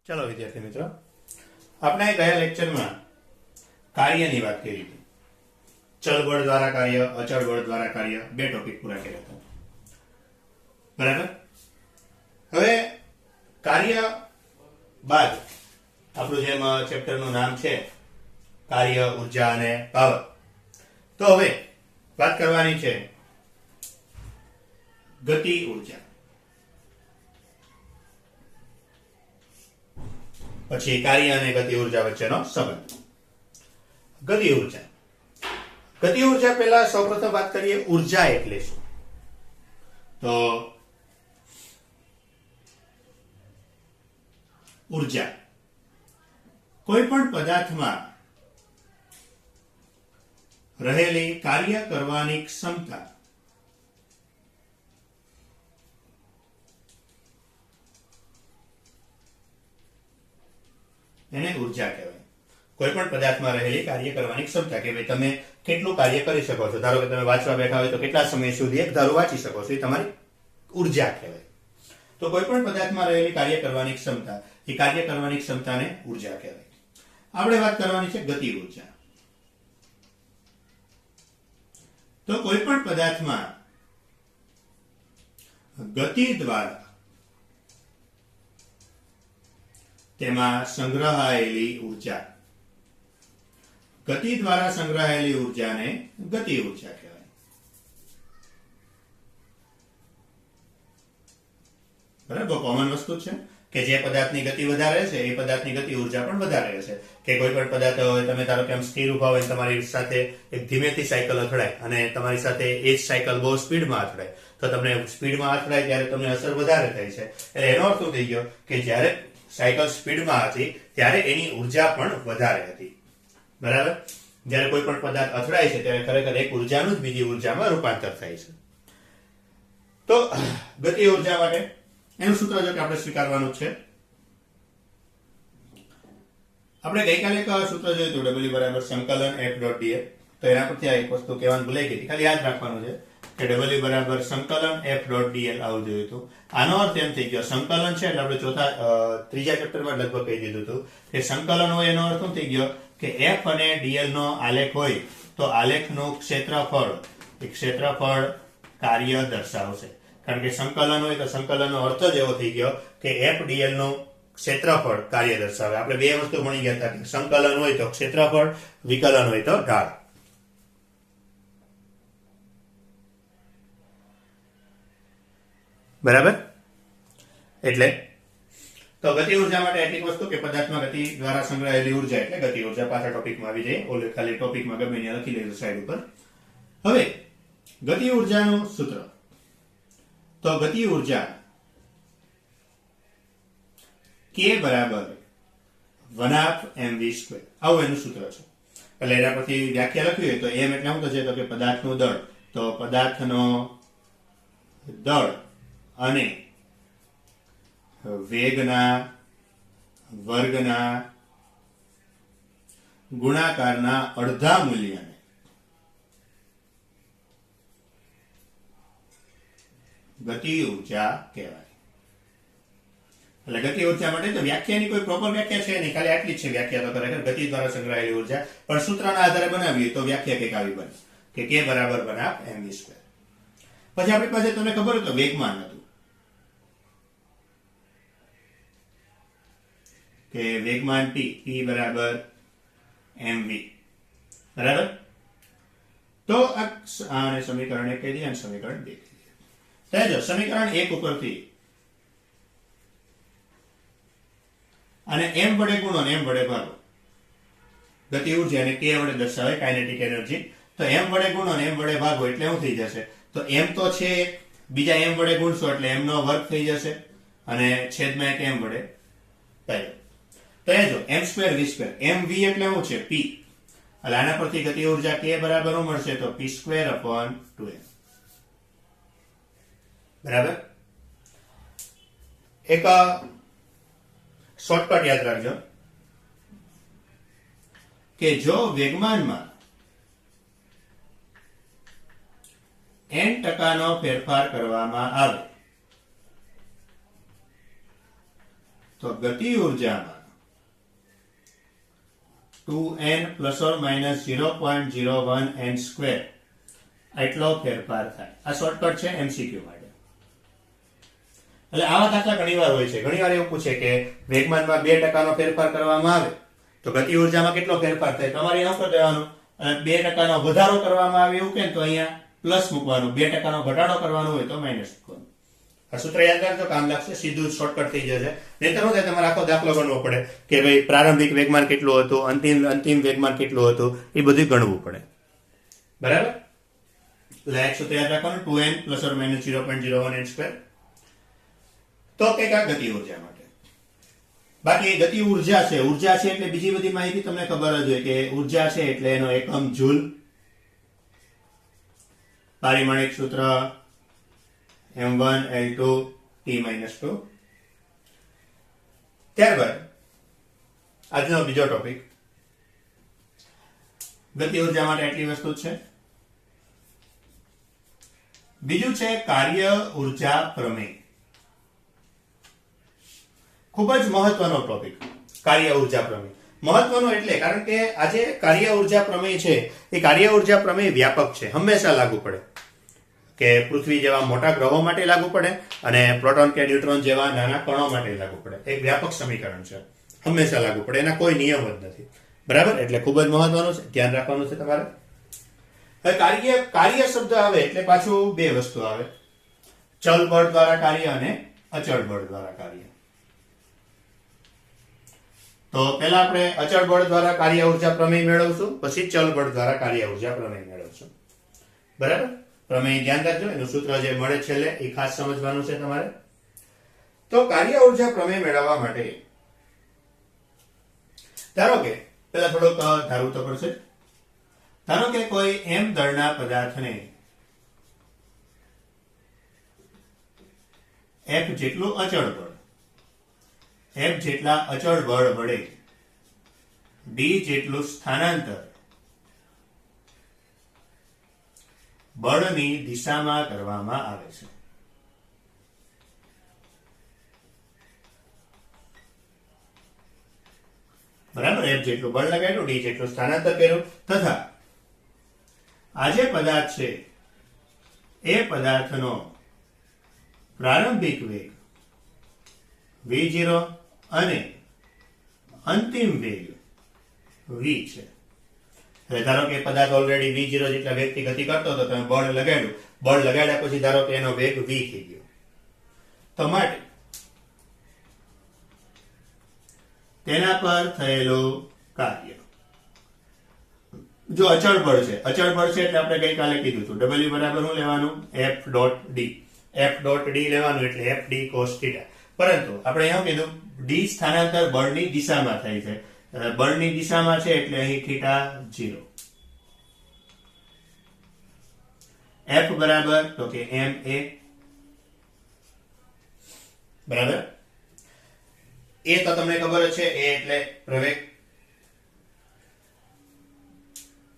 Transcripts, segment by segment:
चलो विद्यार्थी मित्रों, આપણે ગયા લેક્ચરમાં કાર્યની વાત કરી હતી। ચલ બળ દ્વારા કાર્ય, અચળ બળ દ્વારા કાર્ય, બે ટોપિક પૂરા કર્યા હતા, બરાબર। હવે કાર્ય બાદ આપણું જેમ ચેપ્ટરનું નામ છે કાર્ય, ઉર્જા અને પાવર, તો હવે વાત કરવાની છે ગતિ ઉર્જા, પછી કાર્ય અને ગતિ ઉર્જા વચ્ચેનો સંબંધ। ગતિ ઉર્જા પહેલા સૌપ્રથમ વાત કરીએ ઉર્જા એટલે શું। તો ઉર્જા કોઈ પણ પદાર્થમાં રહેલી કાર્ય કરવાની ક્ષમતા એને ઉર્જા કહેવાય। કોઈ પણ પદાર્થમાં રહેલી કાર્ય કરવાની ક્ષમતા કે ભાઈ તમે કેટલું કાર્ય કરી શકો છો। ધારો કે તમે વાંચવા બેઠા હોય તો કેટલા સમય સુધી એક ધારું વાંચી શકો છો, એ તમારી ઉર્જા કહેવાય। તો કોઈ પણ પદાર્થમાં રહેલી કાર્ય કરવાની ક્ષમતા, એ કાર્ય કરવાની ક્ષમતાને ઉર્જા કહેવાય। આપણે વાત કરવાની છે ગતિ ઉર્જા। તો કોઈ પણ પદાર્થમાં ગતિ દ્વારા તેમાં સંગ્રહાયેલી ઉર્જા, ગતિ દ્વારા સંગ્રહાયેલી ઉર્જાને ગતિ ઉર્જા કહેવાય, બરાબર। કોમન વસ્તુ છે કે જે પદાર્થની ગતિ વધારે છે એ પદાર્થની ગતિ ઉર્જા પણ વધારે રહેશે। કે કોઈ પણ પદાર્થ હોય, તમે ધારો કે આમ સ્થિર ઉભા હોય, તમારી સાથે એક ધીમેથી સાયકલ અથડાય અને તમારી સાથે એ જ સાયકલ બહુ સ્પીડમાં અથડાય, તો તમને સ્પીડમાં અથડાય ત્યારે તમને અસર વધારે થાય છે। એટલે એનો અર્થ થઈ ગયો કે જ્યારે સાયકલ સ્પીડમાં હતી ત્યારે એની ઉર્જા પણ વધારે હતી, બરાબર। જ્યારે કોઈ પણ પદાર્થ અથડાય છે ત્યારે ખરેખર એક ઉર્જાનું જ બીજી ઉર્જામાં રૂપાંતર થાય છે। તો ગતિ ઉર્જા માટે એનું સૂત્ર જો કે આપણે સ્વીકારવાનું છે। આપણે ગઈકાલે એક સૂત્ર જોયું હતું, W બરાબર સંકલન F.dl। તો એના પરથી આ એક વસ્તુ કહેવાનું ભૂલાઈ ગઈ, ખાલી યાદ રાખવાનું છે કે W બરાબર સંકલન F.dl આવું જોયું હતું। આનો અર્થ એમ થઈ ગયો, સંકલન છે એટલે આપણે ત્રીજા ચેપ્ટરમાં લગભગ કહી દીધું હતું કે સંકલન હોય એનો અર્થ શું થઈ ગયો કે F અને dl નો આલેખ હોય તો આલેખનું ક્ષેત્રફળ કાર્ય દર્શાવશે। કારણ કે સંકલન હોય તો સંકલનનો અર્થ જ એવો થઈ ગયો કે F dl નું ક્ષેત્રફળ કાર્ય દર્શાવે। આપણે બે વસ્તુ ભણી ગયા હતા કે સંકલન હોય તો ક્ષેત્રફળ, વિકલન હોય તો ઢાળ, બરાબર। એટલે તો ગતિ ઉર્જા માટે એટલી વસ્તુ કે પદાર્થમાં ગતિ દ્વારા સંગ્રહાયેલી ઉર્જા એટલે ગતિ ઉર્જા। પાછા ટોપિકમાં આવી જાય, ઓલે ખાલી ટોપિકમાં ગમે ત્યાં લખી લેજો સાઈડ ઉપર। હવે ગતિ ઉર્જાનું સૂત્ર, તો ગતિ ઉર્જા K બરાબર 1/2mv², આવું એનું સૂત્ર છે। એટલે એના પરથી વ્યાખ્યા લખવી હોય તો એમ એટલે શું થશે તો કે પદાર્થનું દળ, તો પદાર્થનો દળ અને વેગના વર્ગના ગુણાકારના અડધા મૂલ્યને ગતિ ઉર્જા કહેવાય। એટલે ગતિ ઉર્જા માટે તો વ્યાખ્યાની કોઈ પ્રોપર વ્યાખ્યા છે નહીં, ખાલી આટલી જ છે વ્યાખ્યા। તો ખરેખર ગતિ દ્વારા સંગ્રહાયેલી ઉર્જા, પણ સૂત્રના આધારે બનાવીએ તો વ્યાખ્યા કંઈક આવી બને કે K બરાબર 1/2mv²। પછી આપણી પાસે તમને ખબર હોય તો વેગમાન હતું કે વેગમાન p બરાબર mv, બરાબર। તો આ સમીકરણ 1 કહી દઈએ અને સમીકરણ 2 કહી દઈએ। તો જો સમીકરણ 1 ઉપરથી અને m વડે ગુણો અને m વડે ભાગો, ગતિ ઉર્જા અને k વડે દર્શાવે કાઇનેટિક એનર્જી। તો m વડે ગુણો અને m વડે ભાગો એટલે શું થઈ જશે તો m તો છે, બીજા m વડે ગુણશો એટલે m નો વર્ગ થઈ જશે અને છેદમાં એક m વડે ભાગ્યો। તો એ જો m² v², mv એટલે શું છે p, એટલે આના પરથી ગતિ ઉર્જા k બરાબર શું મળશે તો p²/2m, બરાબર। એક શોર્ટકટ યાદ રાખજો કે જો વેગમાનમાં n% ફેરફાર કરવામાં આવે તો ગતિ ઉર્જામાં 2n plus or minus 0.01 n square એટલો ફેરફાર થાય. આ શોર્ટકટ છે એમસીક્યુ માટે. એટલે આવા દાખલા ઘણીવાર હોય છે. ઘણીવાર એવું પૂછે કે વેગમાનમાં 2% નો ફેરફાર કરવામાં આવે તો ગતિ ઉર્જામાં કેટલો ફેરફાર થાય. તમારે એવું કરી દેવાનું, અને 2% નો વધારો કરવામાં આવે એવું કે તો અહીંયા પ્લસ મૂકવાનું, 2% નો ઘટાડો કરવાનો હોય તો માઇનસ મૂકવાનું. આ સૂત્ર યાદ રાખજો, કામ લાગશે, સીધું શોર્ટકટ થઈ જશે. નહીંતર શું થાય, તમારે આખો દાખલો ગણવો પડે કે ભાઈ પ્રારંભિક વેગમાન કેટલું હતું, અંતિમ વેગમાન કેટલું હતું, એ બધું ગણવું પડે. બરાબર. એટલે એક સૂત્ર યાદ રાખવાનું, 2n plus or minus 0.01 n square. તો કંઈક આ ગતિ ઉર્જા માટે. બાકી ગતિ ઉર્જા છે એટલે બીજી બધી માહિતી તમને ખબર જ હોય કે ઉર્જા છે એટલે એનો એકમ જૂલ, પારિમાણિક સૂત્ર m1 l2 t-2. ત્યારબાદ આજનો બીજો ટોપિક, ગતિ ઉર્જા માટે એટલી વસ્તુ છે. બીજું છે કાર્ય ઉર્જા પ્રમેય. ખૂબ જ મહત્વનો ટોપિક, કાર્ય ઉર્જા પ્રમેય. મહત્વનો એટલે કારણ કે આજે કાર્ય ઉર્જા પ્રમેય છે એ કાર્ય ઉર્જા પ્રમેય વ્યાપક છે, હંમેશા લાગુ પડે. કે પૃથ્વી જેવા મોટા ગ્રહો માટે લાગુ પડે અને પ્રોટોન કે ન્યુટ્રોન જેવા નાના કણો માટે લાગુ પડે. એક વ્યાપક સમીકરણ છે, હંમેશા લાગુ પડે, એના કોઈ નિયમ જ નથી. બરાબર. એટલે ખૂબ જ મહત્વનું છે, ધ્યાન રાખવાનું છે તમારે. હવે કાર્ય શબ્દ આવે એટલે પાછું બે વસ્તુ આવે, ચલ બળ દ્વારા કાર્ય અને અચળ બળ દ્વારા કાર્ય. તો પહેલા આપણે અચળ બળ દ્વારા કાર્ય ઉર્જા પ્રમેય મેળવશું, પછી ચલ બળ દ્વારા કાર્ય ઉર્જા પ્રમેય મેળવશું. બરાબર. પ્રમેય ધ્યાન રાખજો, એનું સૂત્ર જે મળે છેલ્લે એ ખાસ સમજવાનું છે તમારે. તો કાર્ય ઉર્જા પ્રમેય મેળવવા માટે ધારો કે પહેલા થોડુંક ધારવું તો પડશે. ધારો કે કોઈ m દળના પદાર્થને f જેટલું અચળ બળ, f જેટલા અચળ બળ વડે d જેટલું સ્થાનાંતર બળની દિશામાં કરવામાં આવે છે. બરાબર. f જેટલું બળ લગાડ્યું, d જેટલું સ્થાનાંતર કર્યું, તથા આ જે પદાર્થ છે એ પદાર્થનો પ્રારંભિક વેગ v0 અને અંતિમ વેગ v છે. ધારો કે પદાર્થ ઓલરેડી v0 જેટલા વેગથી ગતિ કરતો હતો, તમે બળ લગાડ્યું, બળ લગાડ્યા પછી ધારો કે એનો વેગ v થઈ ગયો, તો માટે તેના પર થયેલું કાર્ય, જો અચળ બળ છે એટલે આપણે ગઈકાલે કીધું હતું w બરાબર શું લેવાનું, f ડોટ d લેવાનું, એટલે f d cos θ. પરંતુ આપણે એવું કીધું d સ્થાનાંતર બળની દિશામાં થાય છે, બળની દિશામાં છે એટલે અહીં θ 0. f બરાબર તો કે ma બરાબર. એ તો તમને ખબર જ છે, એ એટલે પ્રવેગ.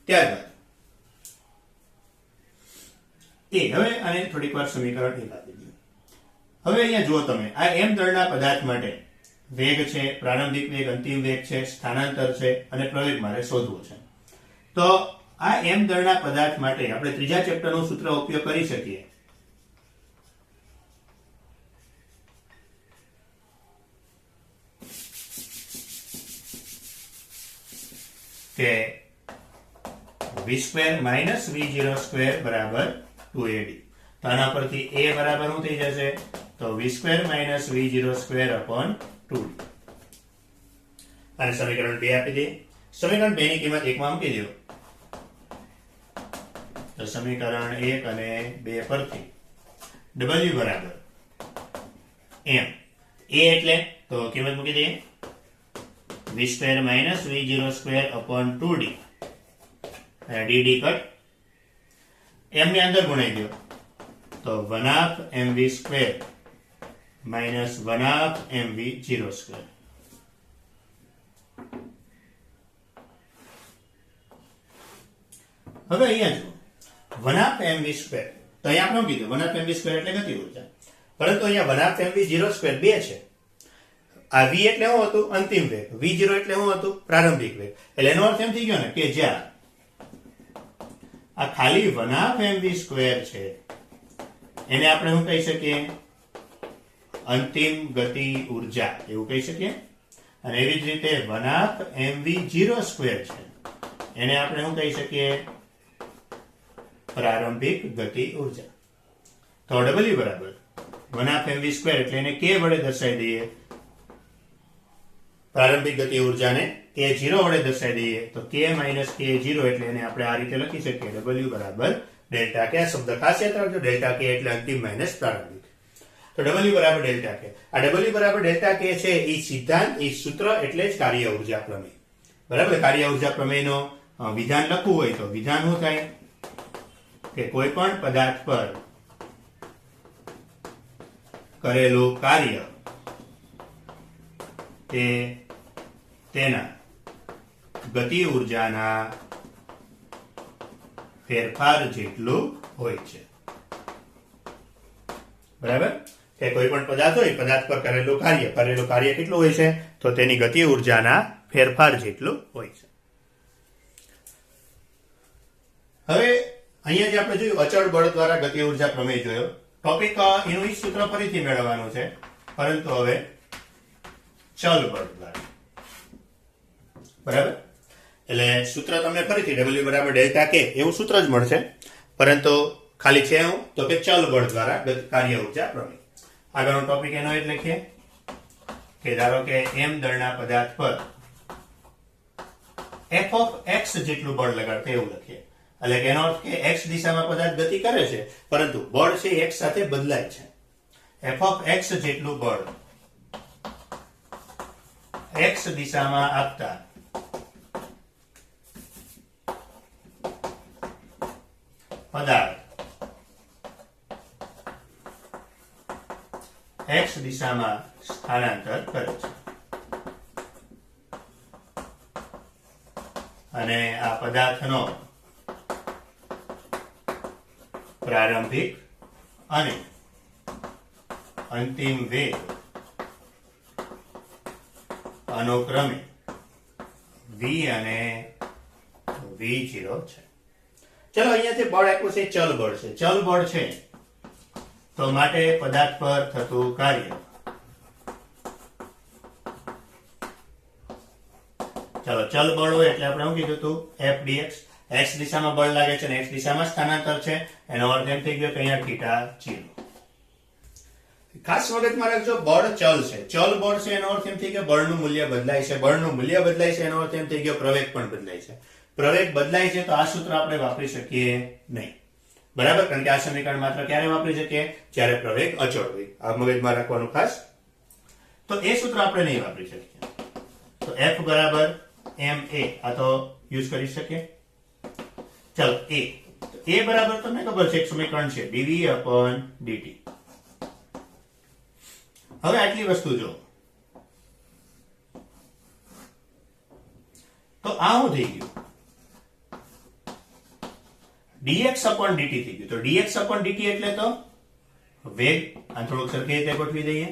ત્યારબાદ હવે આને થોડીક વાર સમીકરણ એક આપી દઈએ. હવે અહીંયા જુઓ તમે, આ m દળના પદાર્થ માટે વેગ છે, પ્રારંભિક વેગ, અંતિમ વેગ છે, સ્થાનાંતર છે અને પ્રવેગ મારે શોધવો છે. તો આ m દળના પદાર્થ માટે આપણે ત્રીજા ચેપ્ટરનું સૂત્ર ઉપયોગ કરી શકીએ. કે v² માઇનસ v0² બરાબર 2ad. તો આના પરથી a બરાબર શું થઈ જશે, તો v² minus v0² upon 2d. અને સમીકરણ 2 આપી દઈએ. સમીકરણ 2 ની કિંમત 1 માં મૂકી દો. તો સમીકરણ 1 અને 2 પરથી w બરાબર m, a એટલે તો કિંમત મૂકી દઈએ v² minus v0² upon 2d. dd cut, m ની અંદર ગુણાઈ દો તો 1/2 mv² માઇનસ 1/2 mv02. હવે અહીંયા જુઓ 1/2 mv², તો અહીંયા આપણે કીધું 1/2 mv² એટલે ગતિ ઉર્જા, પરંતુ અહીંયા 1/2 mv02 2 છે. આ v એટલે શું હતું? અંતિમ વેગ. v0 એટલે શું હતું? પ્રારંભિક વેગ. એટલે એનો અર્થ એમ થઈ ગયો ને કે જ્યાં આ ખાલી 1/2mv² છે એને આપણે શું કહી શકીએ? અંતિમ ગતિ ઉર્જા એવું કહી શકીએ. અને એવી જ રીતે 1/mv02 છે એને આપણે શું કહી શકીએ? પ્રારંભિક ગતિ ઉર્જા. તો w બરાબર 1/mv² એટલે એને k વડે દર્શાવી દઈએ. પ્રારંભિક ગતિ ઉર્જાને k0 વડે દર્શાવી દઈએ તો k - k0 એટલે એને આપણે આ રીતે લખી શકીએ w બરાબર ડેલ્ટા k. આ શબ્દ ખાસ યાદ રાખજો, ડેલ્ટા k એટલે અંતિમ માઇનસ પ્રારંભિક. તો w બરાબર ડેલ્ટા k. આ w બરાબર ડેલ્ટા k છે એ સિદ્ધાંત, એ સૂત્ર એટલે જ કાર્ય ઉર્જા પ્રમેય. બરાબર? કાર્ય ઉર્જા પ્રમેયનો વિધાન લખવું હોય તો વિધાન શું થાય કે કોઈ પણ પદાર્થ પર કરેલું કાર્ય તે તેના ગતિ ઉર્જાના ફેરફાર જેટલું હોય છે. બરાબર? કે કોઈ પણ પદાર્થ હોય, પદાર્થ પર કરેલું કાર્ય કેટલું હોય છે? તો તેની ગતિ ઉર્જાના ફેરફાર જેટલું હોય છે. હવે અહીંયા જે આપણે જોયું અચળ બળ દ્વારા ગતિ ઉર્જા પ્રમેય જોયો. ટોપિક એનું સૂત્ર ફરીથી મેળવવાનું છે, પરંતુ હવે ચલ બળ દ્વારા. બરાબર? એટલે સૂત્ર તમને ફરીથી w બરાબર ડેલ્ટા k એવું સૂત્ર જ મળશે, પરંતુ ખાલી છે હું તો કે ચલ બળ દ્વારા કાર્ય ઉર્જા પ્રમેય. આગળનો ટોપિક એનો એટલે લખીએ કે ધારો કે m દળના પદાર્થ પર f of x જેટલું બળ લગાડते એવું લખીએ. એટલે કે એનો અર્થ કે x દિશામાં પદાર્થ ગતિ કરે છે, પરંતુ બળ છે x સાથે બદલાય છે. f of x જેટલું બળ x દિશામાં આપતા પદાર્થ x દિશામાં સ્થાનાંતર કરે છે. અને આ પદાર્થનો પ્રારંભિક અને અંતિમ વેગ અનુક્રમે v અને v0 છે. ચલો અહીંયાથી બળ આપ્યું છે, ચલ બળ છે. ચલ બળ છે તો માટે પદાર્થ પર થતું કાર્ય. ચલો ચલ બળ હોય એટલે આપણે શું કીધું હતું? f dx. x દિશામાં બળ લાગે છે અને x દિશામાં સ્થાનાંતર છે, એનો અર્થ એમ થઈ ગયો કે અહીંયા થીટા 0. ખાસ મગજમાં રાખજો, બળ ચલ છે. ચલ બળ છે એનો અર્થ એમ થઈ ગયો બળનું મૂલ્ય બદલાય છે. બળનું મૂલ્ય બદલાય છે એનો અર્થ એમ થઈ ગયો પ્રવેગ પણ બદલાય છે. પ્રવેગ બદલાય છે તો આ સૂત્ર આપણે વાપરી શકીએ નહીં. બરાબર? કારણ કે આ સમીકરણ માત્ર ક્યારે વાપરી શકીએ? જ્યારે પ્રવેગ અચળ હોય. આ મગજમાં રાખવાનું ખાસ. તો એ સૂત્ર આપણે નહીં વાપરી શકીએ. તો f બરાબર ma આ તો યુઝ કરી શકીએ. ચાલો a બરાબર તમને ખબર છે એક સમીકરણ છે dv/dt. હવે આટલી વસ્તુ જો તો આ શું થઈ ગયું? dx/dt થઈ ગયું. તો dx/dt એટલે તો વેગ. આ થોડુંક સરખી રીતે ગોઠવી દઈએ.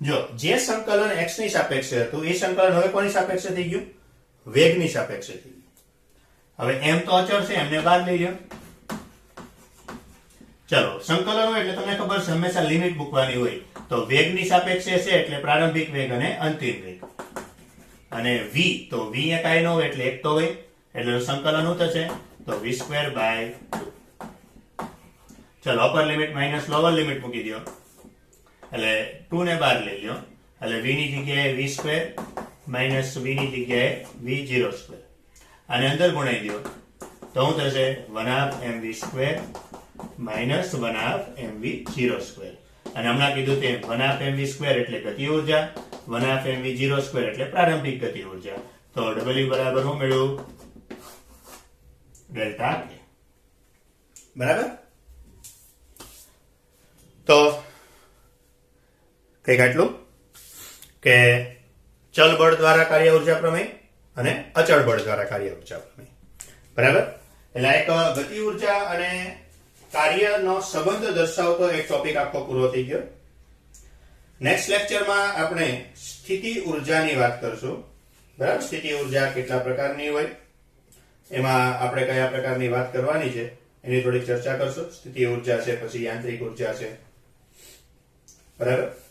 જો જે સંકલન x ની સાપેક્ષે હતું એ સંકલન હવે કોની સાપેક્ષે થઈ ગયું? વેગની સાપેક્ષે થઈ ગયું. હવે m તો અચળ છે, એમને બહાર લઈ લો. ચલો સંકલન હોય એટલે તમને ખબર છે હંમેશા લિમિટ મૂકવાની હોય. તો વેગની સાપેક્ષે છે એટલે પ્રારંભિક વેગ અને અંતિમ વેગ. અને v તો v એ કાંઈ ન હોય એટલે એક તો હોય, એટલે સંકલન શું થશે? તો v²/2. ચલો upper limit minus lower limit મૂકી દો એટલે 2 ને બહાર લઈ લો. એટલે v ની જગ્યાએ v² માઇનસ v ની જગ્યાએ v02. અને અંદર ગુણાઈ દો તો શું થશે? 1/mv² minus 1/mv02. અને હમણાં કીધું તેમ 1/mv² એટલે ગતિ ઉર્જા, 1/mv02 એટલે પ્રારંભિક ગતિ ઉર્જા. તો w બરાબર શું મેળવ્યું? Delta k. બરાબર? તો કઈક આટલું કે ચલ બળ દ્વારા કાર્ય ઉર્જા પ્રમેય અને અચળ બળ દ્વારા કાર્ય ઉર્જા પ્રમેય. બરાબર? એટલે એક ગતિ ઉર્જા અને કાર્યનો સંબંધ દર્શાવતો એક ટોપિક આખો પૂરો થઈ ગયો. નેક્સ્ટ લેક્ચરમાં આપણે સ્થિતિ ઉર્જાની વાત કરશું. બરાબર, સ્થિતિ ઉર્જા કેટલા પ્રકારની હોય, એમાં આપણે કયા પ્રકારની વાત કરવાની છે એની થોડીક ચર્ચા કરશું. સ્થિતિ ઉર્જા છે, પછી યાંત્રિક ઉર્જા છે. બરાબર.